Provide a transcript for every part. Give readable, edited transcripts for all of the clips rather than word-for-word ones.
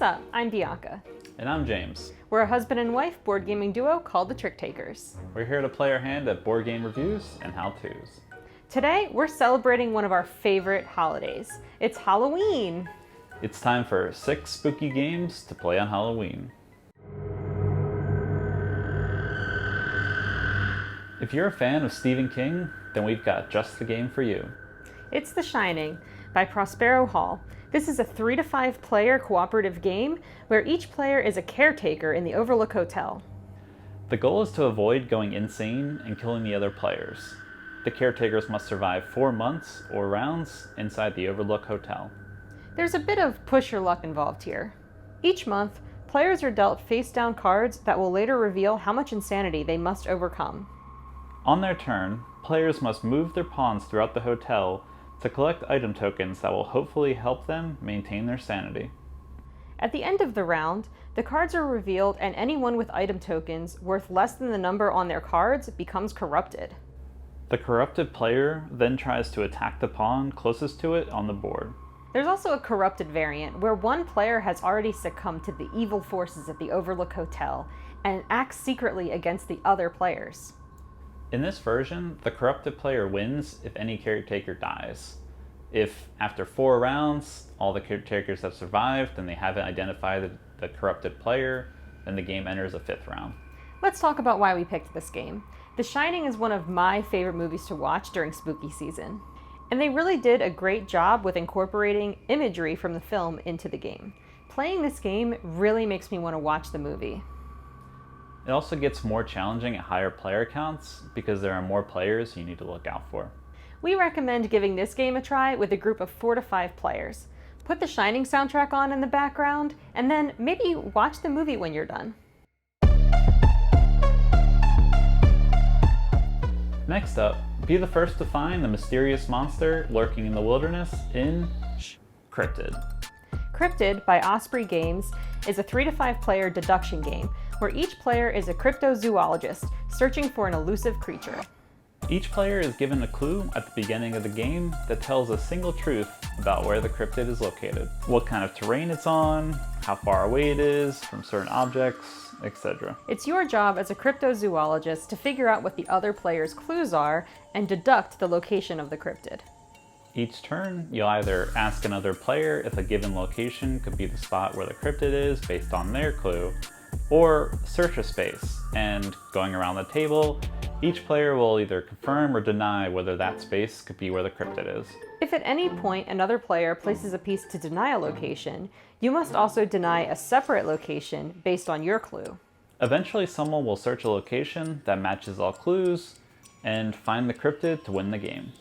up? I'm Bianca. And I'm James. We're a husband and wife board gaming duo called the Tricktakers. We're here to play our hand at board game reviews and how-tos. Today, we're celebrating one of our favorite holidays. It's Halloween. It's time for 6 spooky games to play on Halloween. If you're a fan of Stephen King, then we've got just the game for you. It's The Shining by Prospero Hall. This is a 3 to 5 player cooperative game where each player is a caretaker in the Overlook Hotel. The goal is to avoid going insane and killing the other players. The caretakers must survive 4 months or rounds inside the Overlook Hotel. There's a bit of push your luck involved here. Each month, players are dealt face-down cards that will later reveal how much insanity they must overcome. On their turn, players must move their pawns throughout the hotel to collect item tokens that will hopefully help them maintain their sanity. At the end of the round, the cards are revealed and anyone with item tokens worth less than the number on their cards becomes corrupted. The corrupted player then tries to attack the pawn closest to it on the board. There's also a corrupted variant where one player has already succumbed to the evil forces at the Overlook Hotel and acts secretly against the other players. In this version, the corrupted player wins if any caretaker dies. If, after 4 rounds, all the caretakers have survived and they haven't identified the corrupted player, then the game enters a 5th round. Let's talk about why we picked this game. The Shining is one of my favorite movies to watch during spooky season. And they really did a great job with incorporating imagery from the film into the game. Playing this game really makes me want to watch the movie. It also gets more challenging at higher player counts because there are more players you need to look out for. We recommend giving this game a try with a group of 4 to 5 players. Put the Shining soundtrack on in the background, and then maybe watch the movie when you're done. Next up, be the first to find the mysterious monster lurking in the wilderness in Cryptid. Cryptid by Osprey Games is a 3 to 5 player deduction game where each player is a cryptozoologist searching for an elusive creature. Each player is given a clue at the beginning of the game that tells a single truth about where the cryptid is located, what kind of terrain it's on, how far away it is from certain objects, etc. It's your job as a cryptozoologist to figure out what the other player's clues are and deduct the location of the cryptid. Each turn, you'll either ask another player if a given location could be the spot where the cryptid is based on their clue, or search a space, and going around the table, each player will either confirm or deny whether that space could be where the cryptid is. If at any point another player places a piece to deny a location, you must also deny a separate location based on your clue. Eventually someone will search a location that matches all clues and find the cryptid to win the game.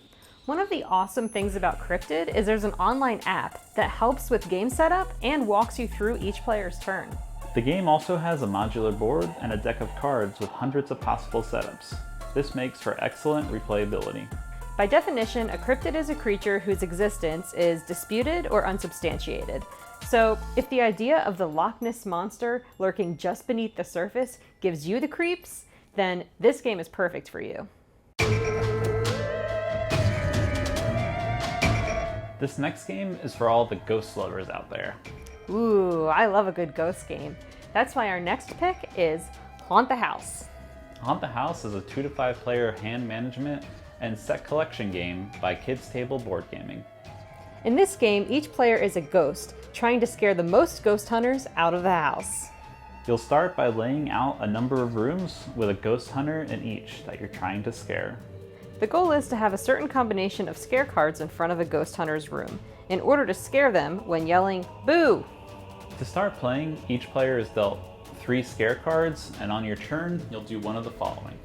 One of the awesome things about Cryptid is there's an online app that helps with game setup and walks you through each player's turn. The game also has a modular board and a deck of cards with hundreds of possible setups. This makes for excellent replayability. By definition, a cryptid is a creature whose existence is disputed or unsubstantiated. So, if the idea of the Loch Ness Monster lurking just beneath the surface gives you the creeps, then this game is perfect for you. This next game is for all the ghost lovers out there. Ooh, I love a good ghost game. That's why our next pick is Haunt the House. Haunt the House is a 2 to 5 player hand management and set collection game by Kids Table Board Gaming. In this game, each player is a ghost, trying to scare the most ghost hunters out of the house. You'll start by laying out a number of rooms with a ghost hunter in each that you're trying to scare. The goal is to have a certain combination of scare cards in front of a ghost hunter's room, in order to scare them when yelling, "Boo!" To start playing, each player is dealt 3 scare cards, and on your turn, you'll do one of the following.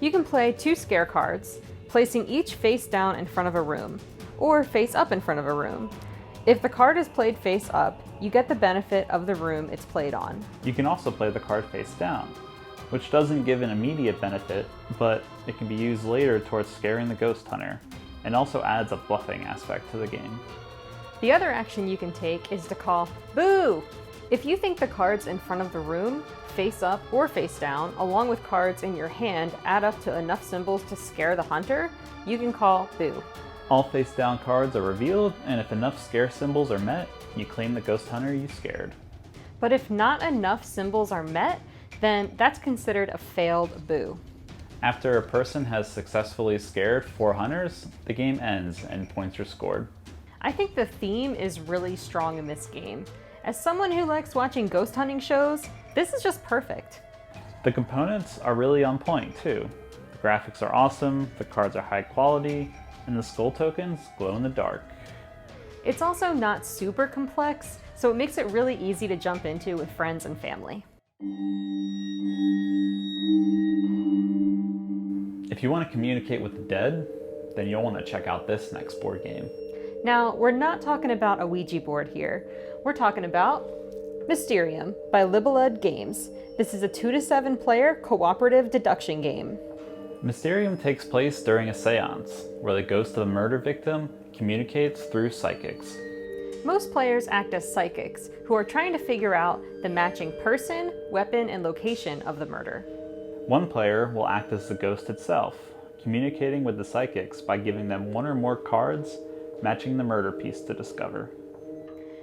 You can play 2 scare cards, placing each face down in front of a room, or face up in front of a room. If the card is played face up, you get the benefit of the room it's played on. You can also play the card face down, which doesn't give an immediate benefit, but it can be used later towards scaring the ghost hunter, and also adds a bluffing aspect to the game. The other action you can take is to call "Boo!" If you think the cards in front of the room, face up or face down, along with cards in your hand add up to enough symbols to scare the hunter, you can call "Boo." All face down cards are revealed, and if enough scare symbols are met, you claim the ghost hunter you scared. But if not enough symbols are met, then that's considered a failed boo. After a person has successfully scared 4 hunters, the game ends and points are scored. I think the theme is really strong in this game. As someone who likes watching ghost hunting shows, this is just perfect. The components are really on point too. The graphics are awesome, the cards are high quality, and the skull tokens glow in the dark. It's also not super complex, so it makes it really easy to jump into with friends and family. If you want to communicate with the dead, then you'll want to check out this next board game. Now, we're not talking about a Ouija board here. We're talking about Mysterium by Libelud Games. This is a 2 to 7 player cooperative deduction game. Mysterium takes place during a seance, where the ghost of the murder victim communicates through psychics. Most players act as psychics, who are trying to figure out the matching person, weapon, and location of the murder. One player will act as the ghost itself, communicating with the psychics by giving them 1 or more cards matching the murder piece to discover.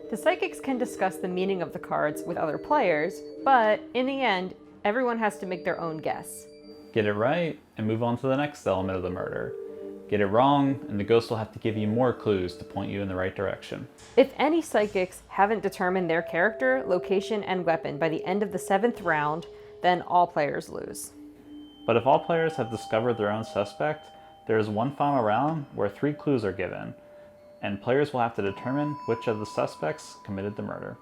The psychics can discuss the meaning of the cards with other players, but in the end, everyone has to make their own guess. Get it right, and move on to the next element of the murder. Get it wrong, and the ghost will have to give you more clues to point you in the right direction. If any psychics haven't determined their character, location, and weapon by the end of the 7th round, then all players lose. But if all players have discovered their own suspect, there is one final round where 3 clues are given, and players will have to determine which of the suspects committed the murder.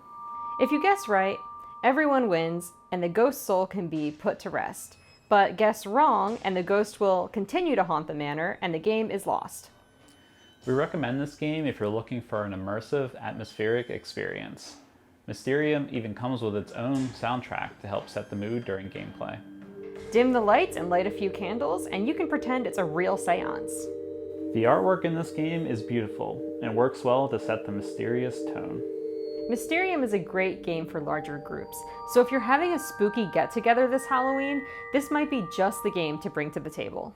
If you guess right, everyone wins, and the ghost soul can be put to rest. But guess wrong, and the ghost will continue to haunt the manor, and the game is lost. We recommend this game if you're looking for an immersive, atmospheric experience. Mysterium even comes with its own soundtrack to help set the mood during gameplay. Dim the lights and light a few candles, and you can pretend it's a real seance. The artwork in this game is beautiful and works well to set the mysterious tone. Mysterium is a great game for larger groups, so if you're having a spooky get-together this Halloween, this might be just the game to bring to the table.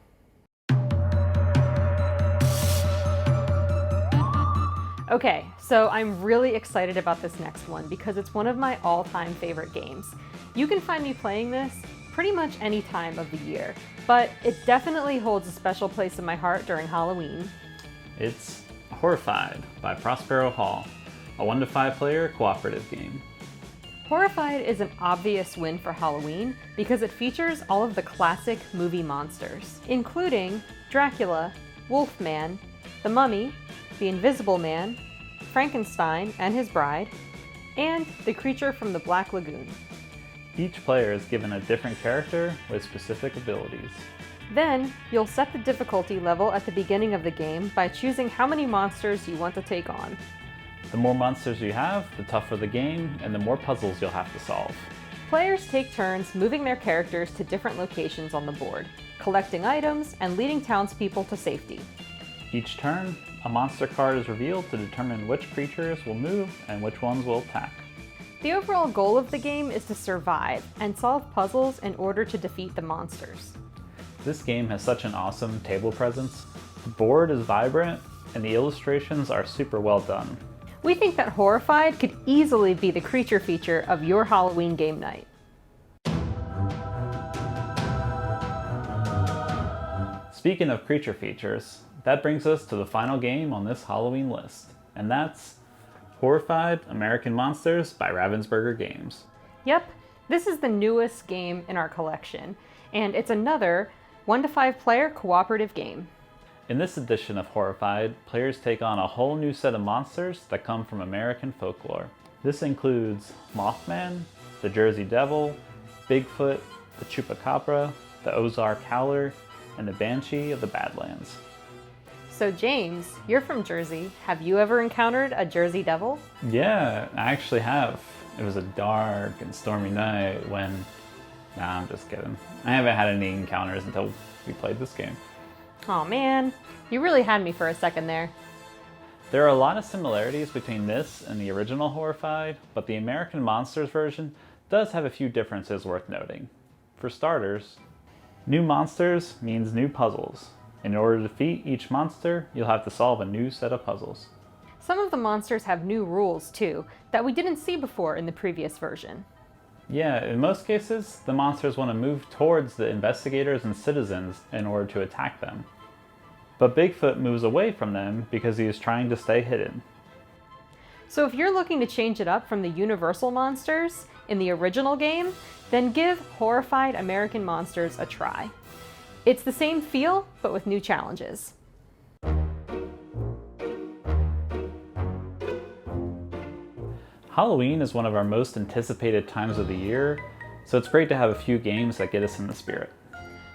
Okay, so I'm really excited about this next one because it's one of my all-time favorite games. You can find me playing this pretty much any time of the year, but it definitely holds a special place in my heart during Halloween. It's Horrified by Prospero Hall, a 1 to 5 player cooperative game. Horrified is an obvious win for Halloween because it features all of the classic movie monsters, including Dracula, Wolfman, the Mummy, the Invisible Man, Frankenstein and his bride, and the creature from the Black Lagoon. Each player is given a different character with specific abilities. Then, you'll set the difficulty level at the beginning of the game by choosing how many monsters you want to take on. The more monsters you have, the tougher the game, and the more puzzles you'll have to solve. Players take turns moving their characters to different locations on the board, collecting items, and leading townspeople to safety. Each turn, a monster card is revealed to determine which creatures will move and which ones will attack. The overall goal of the game is to survive and solve puzzles in order to defeat the monsters. This game has such an awesome table presence. The board is vibrant, and the illustrations are super well done. We think that Horrified could easily be the creature feature of your Halloween game night. Speaking of creature features, that brings us to the final game on this Halloween list, and that's Horrified American Monsters by Ravensburger Games. Yep, this is the newest game in our collection, and it's another 1 to 5 player cooperative game. In this edition of Horrified, players take on a whole new set of monsters that come from American folklore. This includes Mothman, the Jersey Devil, Bigfoot, the Chupacabra, the Ozark Howler, and the Banshee of the Badlands. So James, you're from Jersey. Have you ever encountered a Jersey Devil? Yeah, I actually have. It was a dark and stormy night when... Nah, I'm just kidding. I haven't had any encounters until we played this game. Aw man, you really had me for a second there. There are a lot of similarities between this and the original Horrified, but the American Monsters version does have a few differences worth noting. For starters, new monsters means new puzzles. In order to defeat each monster, you'll have to solve a new set of puzzles. Some of the monsters have new rules, too, that we didn't see before in the previous version. Yeah, in most cases, the monsters want to move towards the investigators and citizens in order to attack them. But Bigfoot moves away from them because he is trying to stay hidden. So if you're looking to change it up from the universal monsters in the original game, then give Horrified American Monsters a try. It's the same feel, but with new challenges. Halloween is one of our most anticipated times of the year, so it's great to have a few games that get us in the spirit.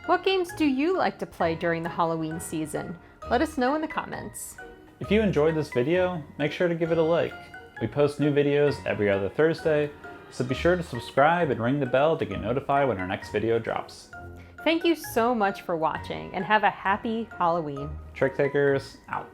What games do you like to play during the Halloween season? Let us know in the comments. If you enjoyed this video, make sure to give it a like. We post new videos every other Thursday, so be sure to subscribe and ring the bell to get notified when our next video drops. Thank you so much for watching, and have a happy Halloween. Tricktakers, out.